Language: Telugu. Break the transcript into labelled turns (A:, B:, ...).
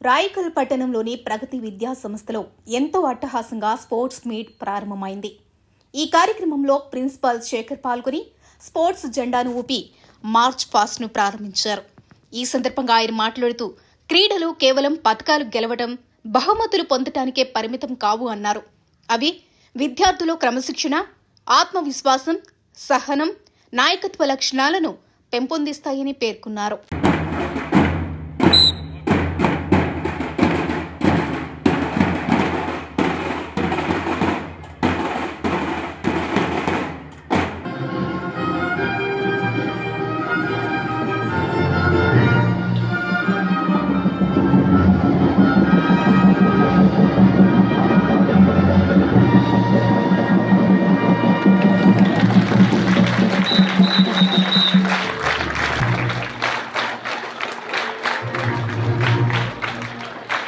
A: రాయకల్ పట్టణంలోని ప్రగతి విద్యా సంస్థలో ఎంతో అట్టహాసంగా స్పోర్ట్స్ మీట్ ప్రారంభమైంది. ఈ కార్యక్రమంలో ప్రిన్సిపాల్ శేఖర్ పాల్గొని స్పోర్ట్స్ జెండాను ఊపి మార్చ్ పాస్ట్ను ప్రారంభించారు. ఈ సందర్భంగా ఆయన మాట్లాడుతూ క్రీడలు కేవలం పతకాలు గెలవడం, బహుమతులు పొందటానికే పరిమితం కావు అన్నారు. అవి విద్యార్థులు క్రమశిక్షణ, ఆత్మవిశ్వాసం, సహనం, నాయకత్వ లక్షణాలను పెంపొందిస్తాయని పేర్కొన్నారు.